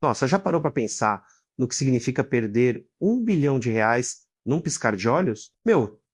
Nossa, já parou para pensar no que significa perder R$ 1 bilhão num piscar de olhos?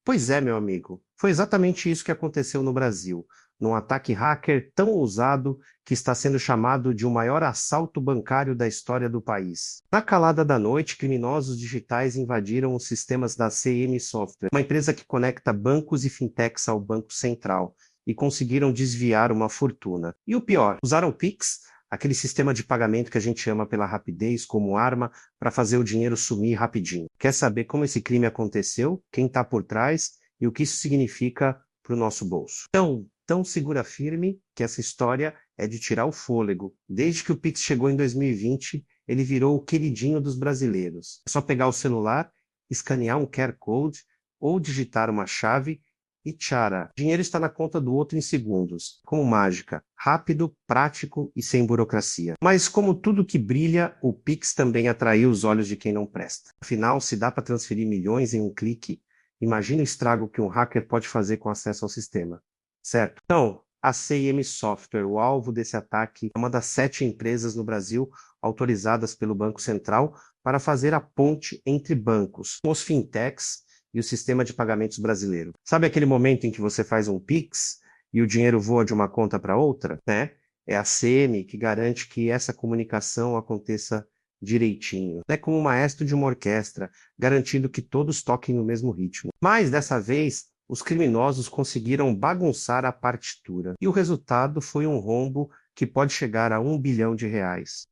Pois é, meu amigo. Foi exatamente isso que aconteceu no Brasil, num ataque hacker tão ousado que está sendo chamado de o maior assalto bancário da história do país. Na calada da noite, criminosos digitais invadiram os sistemas da CM Software, uma empresa que conecta bancos e fintechs ao Banco Central, e conseguiram desviar uma fortuna. E o pior, usaram o Pix, aquele sistema de pagamento que a gente chama pela rapidez como arma para fazer o dinheiro sumir rapidinho. Quer saber como esse crime aconteceu, quem está por trás e o que isso significa para o nosso bolso? Então segura firme que essa história é de tirar o fôlego. Desde que o Pix chegou em 2020, ele virou o queridinho dos brasileiros. É só pegar o celular, escanear um QR Code ou digitar uma chave e tchara, dinheiro está na conta do outro em segundos, como mágica, rápido, prático e sem burocracia. Mas como tudo que brilha, o Pix também atraiu os olhos de quem não presta. Afinal, se dá para transferir milhões em um clique, imagina o estrago que um hacker pode fazer com acesso ao sistema, certo? Então, a CIM Software, o alvo desse ataque, é uma das 7 empresas no Brasil autorizadas pelo Banco Central para fazer a ponte entre bancos, os fintechs e o sistema de pagamentos brasileiro. Sabe aquele momento em que você faz um Pix e o dinheiro voa de uma conta para outra, né? É a CM que garante que essa comunicação aconteça direitinho. É como o maestro de uma orquestra, garantindo que todos toquem no mesmo ritmo. Mas dessa vez, os criminosos conseguiram bagunçar a partitura. E o resultado foi um rombo que pode chegar a R$ 1 bilhão.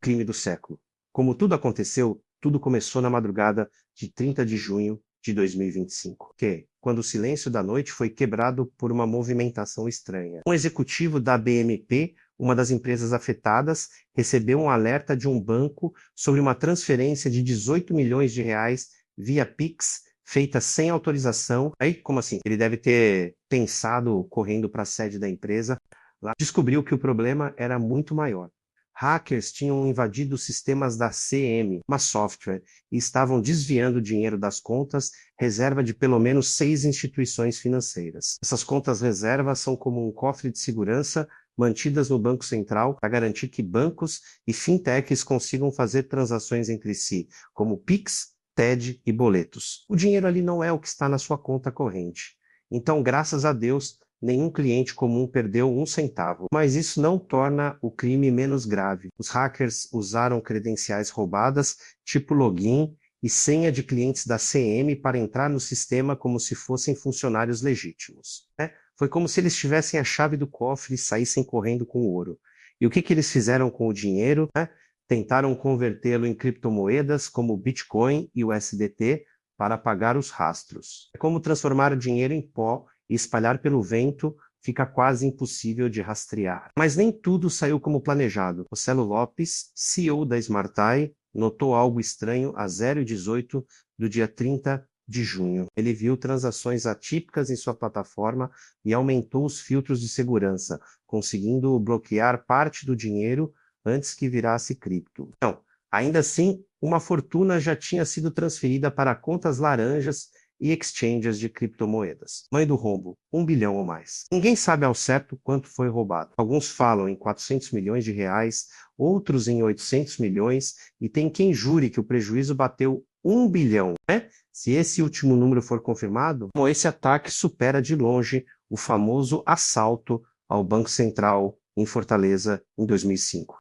Crime do século. Como tudo aconteceu, tudo começou na madrugada de 30 de junho de 2025, quando o silêncio da noite foi quebrado por uma movimentação estranha. Um executivo da BMP, uma das empresas afetadas, recebeu um alerta de um banco sobre uma transferência de R$ 18 milhões via Pix, feita sem autorização. Aí, como assim? Ele deve ter pensado correndo para a sede da empresa. Lá descobriu que o problema era muito maior. Hackers tinham invadido os sistemas da CM, uma software, e estavam desviando dinheiro das contas reserva de pelo menos 6 instituições financeiras. Essas contas reserva são como um cofre de segurança mantidas no Banco Central para garantir que bancos e fintechs consigam fazer transações entre si, como Pix, TED e boletos. O dinheiro ali não é o que está na sua conta corrente. Então, graças a Deus, nenhum cliente comum perdeu um centavo. Mas isso não torna o crime menos grave. Os hackers usaram credenciais roubadas, tipo login e senha de clientes da CM para entrar no sistema como se fossem funcionários legítimos, né? Foi como se eles tivessem a chave do cofre e saíssem correndo com o ouro. E o que eles fizeram com o dinheiro, né? Tentaram convertê-lo em criptomoedas como o Bitcoin e o USDT para pagar os rastros. É como transformar o dinheiro em pó e espalhar pelo vento, fica quase impossível de rastrear. Mas nem tudo saiu como planejado. O Celo Lopes, CEO da Smarteye, notou algo estranho às 0h18 do dia 30 de junho. Ele viu transações atípicas em sua plataforma e aumentou os filtros de segurança, conseguindo bloquear parte do dinheiro antes que virasse cripto. Não, ainda assim, uma fortuna já tinha sido transferida para contas laranjas e exchanges de criptomoedas. Mãe do rombo, 1 bilhão ou mais. Ninguém sabe ao certo quanto foi roubado. Alguns falam em R$ 400 milhões, outros em 800 milhões, e tem quem jure que o prejuízo bateu 1 bilhão, né? Se esse último número for confirmado, esse ataque supera de longe o famoso assalto ao Banco Central em Fortaleza em 2005.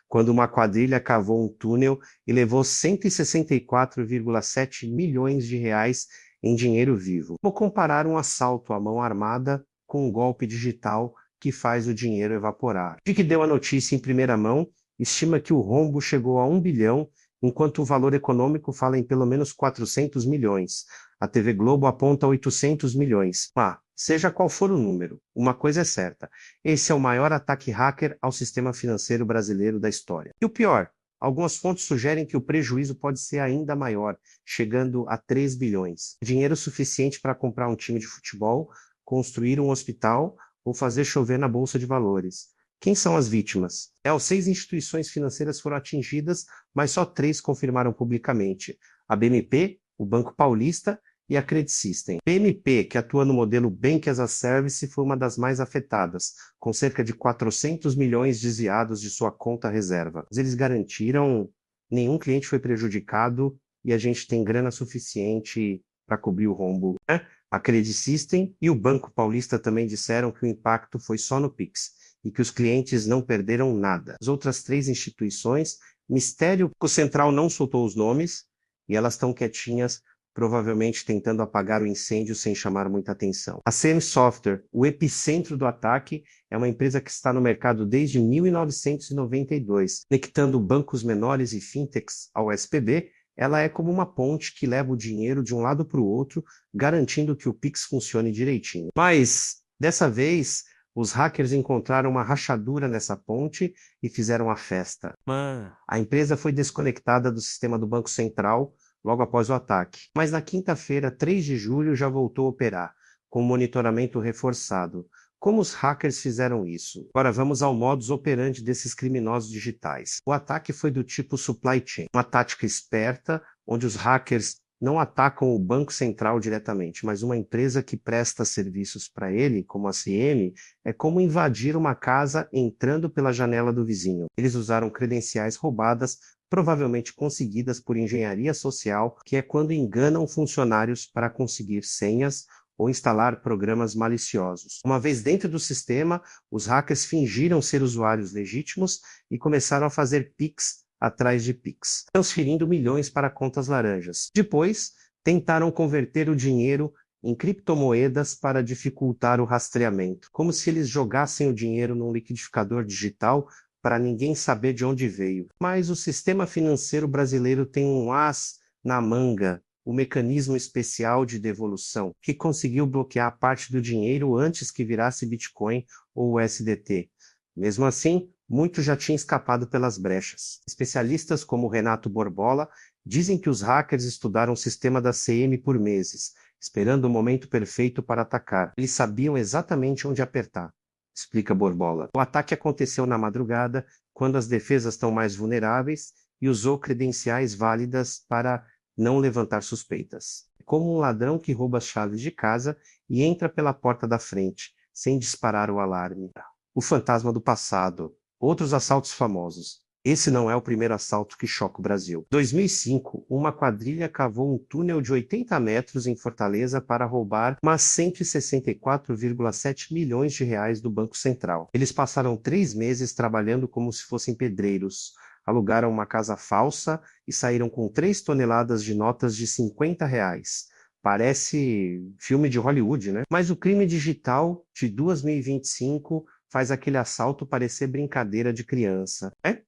Quando uma quadrilha cavou um túnel e levou 164,7 milhões de reais em dinheiro vivo. Vou comparar um assalto à mão armada com um golpe digital que faz o dinheiro evaporar. De que deu a notícia em primeira mão, estima que o rombo chegou a 1 bilhão, enquanto o valor econômico fala em pelo menos 400 milhões. A TV Globo aponta 800 milhões. Seja qual for o número, uma coisa é certa: esse é o maior ataque hacker ao sistema financeiro brasileiro da história. E o pior, algumas fontes sugerem que o prejuízo pode ser ainda maior, chegando a 3 bilhões. Dinheiro suficiente para comprar um time de futebol, construir um hospital ou fazer chover na bolsa de valores. Quem são as vítimas? As 6 instituições financeiras foram atingidas, mas só 3 confirmaram publicamente: a BMP, o Banco Paulista e a Credit System. BMP, que atua no modelo Bank as a Service, foi uma das mais afetadas, com cerca de 400 milhões desviados de sua conta reserva. Eles garantiram nenhum cliente foi prejudicado e a gente tem grana suficiente para cobrir o rombo, né? A Credit System e o Banco Paulista também disseram que o impacto foi só no Pix e que os clientes não perderam nada. As outras três instituições, mistério, o Central não soltou os nomes e elas estão quietinhas, provavelmente tentando apagar o incêndio sem chamar muita atenção. A CM Software, o epicentro do ataque, é uma empresa que está no mercado desde 1992, conectando bancos menores e fintechs ao SPB. Ela é como uma ponte que leva o dinheiro de um lado para o outro, garantindo que o Pix funcione direitinho. Mas, dessa vez, os hackers encontraram uma rachadura nessa ponte e fizeram a festa. A empresa foi desconectada do sistema do Banco Central logo após o ataque. Mas na quinta-feira, 3 de julho, já voltou a operar, com monitoramento reforçado. Como os hackers fizeram isso? Agora vamos ao modus operandi desses criminosos digitais. O ataque foi do tipo supply chain, uma tática esperta, onde os hackers não atacam o Banco Central diretamente, mas uma empresa que presta serviços para ele, como a CM, é como invadir uma casa entrando pela janela do vizinho. Eles usaram credenciais roubadas, provavelmente conseguidas por engenharia social, que é quando enganam funcionários para conseguir senhas ou instalar programas maliciosos. Uma vez dentro do sistema, os hackers fingiram ser usuários legítimos e começaram a fazer Pix atrás de Pix, transferindo milhões para contas laranjas. Depois, tentaram converter o dinheiro em criptomoedas para dificultar o rastreamento, como se eles jogassem o dinheiro num liquidificador digital para ninguém saber de onde veio. Mas o sistema financeiro brasileiro tem um as na manga, o mecanismo especial de devolução, que conseguiu bloquear parte do dinheiro antes que virasse Bitcoin ou USDT. Mesmo assim, muito já tinha escapado pelas brechas. Especialistas como Renato Borbola dizem que os hackers estudaram o sistema da CM por meses, esperando o momento perfeito para atacar. Eles sabiam exatamente onde apertar, explica Borbola. O ataque aconteceu na madrugada, quando as defesas estão mais vulneráveis, e usou credenciais válidas para não levantar suspeitas. É como um ladrão que rouba as chaves de casa e entra pela porta da frente, sem disparar o alarme. O fantasma do passado. Outros assaltos famosos. Esse não é o primeiro assalto que choca o Brasil. Em 2005, uma quadrilha cavou um túnel de 80 metros em Fortaleza para roubar umas 164,7 milhões de reais do Banco Central. Eles passaram 3 meses trabalhando como se fossem pedreiros. Alugaram uma casa falsa e saíram com 3 toneladas de notas de 50 reais. Parece filme de Hollywood, né? Mas o crime digital de 2025 faz aquele assalto parecer brincadeira de criança, né?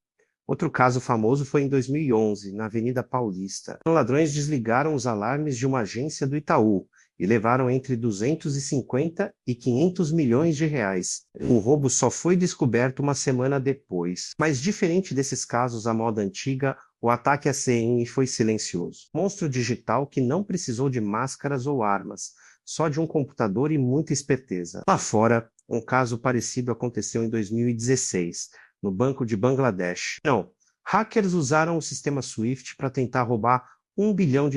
Outro caso famoso foi em 2011, na Avenida Paulista. Os ladrões desligaram os alarmes de uma agência do Itaú e levaram entre 250 e 500 milhões de reais. O roubo só foi descoberto uma semana depois. Mas diferente desses casos à moda antiga, o ataque à CM foi silencioso. Monstro digital que não precisou de máscaras ou armas, só de um computador e muita esperteza. Lá fora, um caso parecido aconteceu em 2016, no Banco de Bangladesh. Não, hackers usaram o sistema SWIFT para tentar roubar $1 bilhão.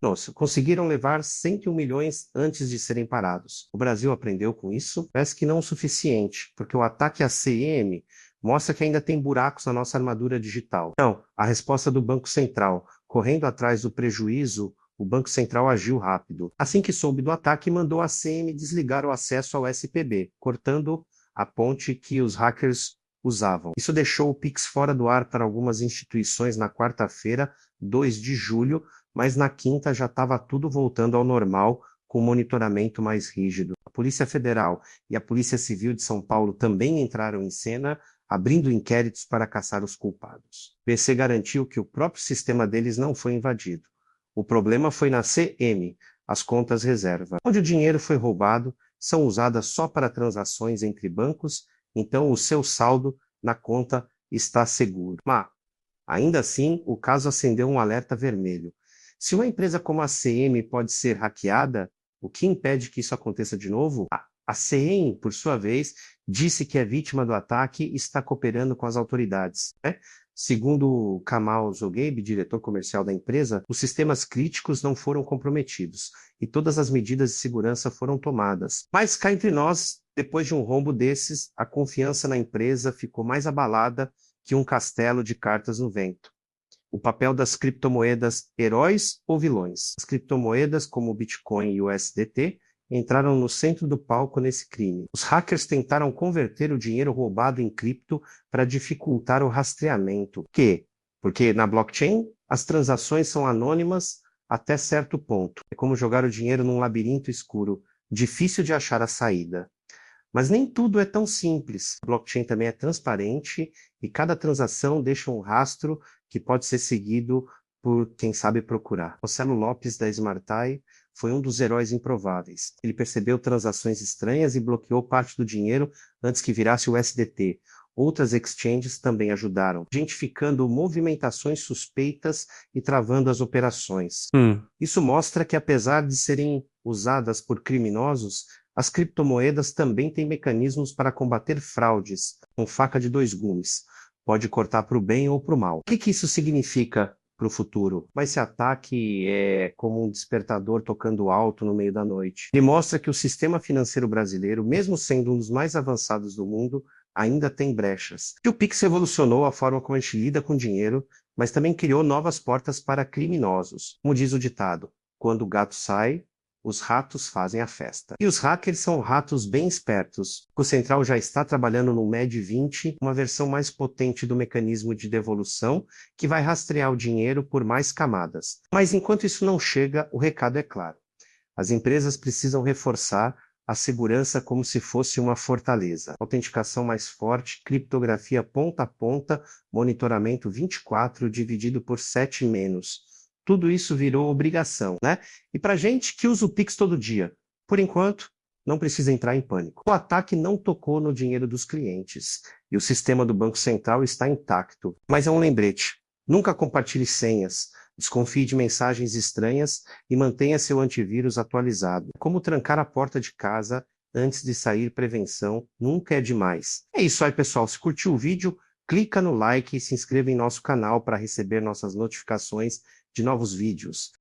Nossa, conseguiram levar 101 milhões antes de serem parados. O Brasil aprendeu com isso? Parece que não o suficiente, porque o ataque à CM mostra que ainda tem buracos na nossa armadura digital. Então, a resposta do Banco Central, correndo atrás do prejuízo, o Banco Central agiu rápido. Assim que soube do ataque, mandou a CM desligar o acesso ao SPB, cortando a ponte que os hackers usavam. Isso deixou o Pix fora do ar para algumas instituições na quarta-feira, 2 de julho, mas na quinta já estava tudo voltando ao normal, com monitoramento mais rígido. A Polícia Federal e a Polícia Civil de São Paulo também entraram em cena, abrindo inquéritos para caçar os culpados. O PC garantiu que o próprio sistema deles não foi invadido. O problema foi na CM, as contas reserva. Onde o dinheiro foi roubado, são usadas só para transações entre bancos, então o seu saldo na conta está seguro. Mas, ainda assim, o caso acendeu um alerta vermelho. Se uma empresa como a CM pode ser hackeada, o que impede que isso aconteça de novo? A CM, por sua vez, disse que é vítima do ataque e está cooperando com as autoridades, né? Segundo Kamal Zogheb, diretor comercial da empresa, os sistemas críticos não foram comprometidos e todas as medidas de segurança foram tomadas. Mas cá entre nós, depois de um rombo desses, a confiança na empresa ficou mais abalada que um castelo de cartas no vento. O papel das criptomoedas, heróis ou vilões? As criptomoedas, como o Bitcoin e o USDT, entraram no centro do palco nesse crime. Os hackers tentaram converter o dinheiro roubado em cripto para dificultar o rastreamento. Por quê? Porque na blockchain as transações são anônimas até certo ponto. É como jogar o dinheiro num labirinto escuro, difícil de achar a saída. Mas nem tudo é tão simples. A blockchain também é transparente e cada transação deixa um rastro que pode ser seguido por quem sabe procurar. Marcelo Lopes, da Smarteye, foi um dos heróis improváveis. Ele percebeu transações estranhas e bloqueou parte do dinheiro antes que virasse o SDT. Outras exchanges também ajudaram, identificando movimentações suspeitas e travando as operações. Isso mostra que, apesar de serem usadas por criminosos, as criptomoedas também têm mecanismos para combater fraudes, com faca de dois gumes. Pode cortar para o bem ou para o mal. O que isso significa para o futuro? Mas esse ataque é como um despertador tocando alto no meio da noite. Ele mostra que o sistema financeiro brasileiro, mesmo sendo um dos mais avançados do mundo, ainda tem brechas. Que o Pix revolucionou a forma como a gente lida com dinheiro, mas também criou novas portas para criminosos. Como diz o ditado, quando o gato sai, os ratos fazem a festa. E os hackers são ratos bem espertos. O Central já está trabalhando no MED 20, uma versão mais potente do mecanismo de devolução, que vai rastrear o dinheiro por mais camadas. Mas enquanto isso não chega, o recado é claro. As empresas precisam reforçar a segurança como se fosse uma fortaleza. Autenticação mais forte, criptografia ponta a ponta, monitoramento 24 dividido por 7 menos. Tudo isso virou obrigação, né? E para gente que usa o Pix todo dia, por enquanto, não precisa entrar em pânico. O ataque não tocou no dinheiro dos clientes e o sistema do Banco Central está intacto. Mas é um lembrete: nunca compartilhe senhas, desconfie de mensagens estranhas e mantenha seu antivírus atualizado. Como trancar a porta de casa antes de sair, prevenção nunca é demais. É isso aí, pessoal. Se curtiu o vídeo, clica no like e se inscreva em nosso canal para receber nossas notificações de novos vídeos.